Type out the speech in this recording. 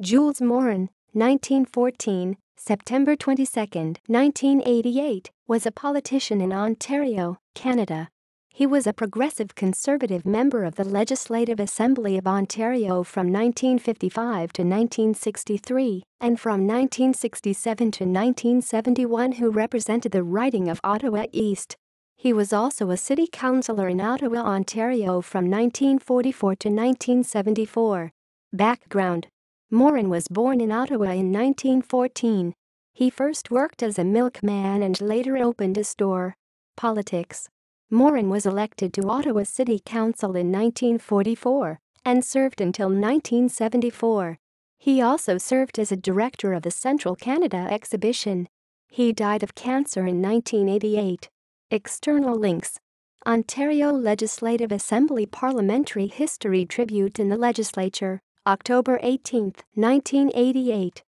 Jules Morin, 1914, September 22, 1988, was a politician in Ontario, Canada. He was a progressive Conservative member of the Legislative Assembly of Ontario from 1955 to 1963 and from 1967 to 1971, who represented the riding of Ottawa East. He was also a city councillor in Ottawa, Ontario from 1944 to 1974. Background: Morin was born in Ottawa in 1914. He first worked as a milkman and later opened a store. Politics: Morin was elected to Ottawa City Council in 1944 and served until 1974. He also served as a director of the Central Canada Exhibition. He died of cancer in 1988. External links: Ontario Legislative Assembly Parliamentary History Tribute in the Legislature, October 18, 1988.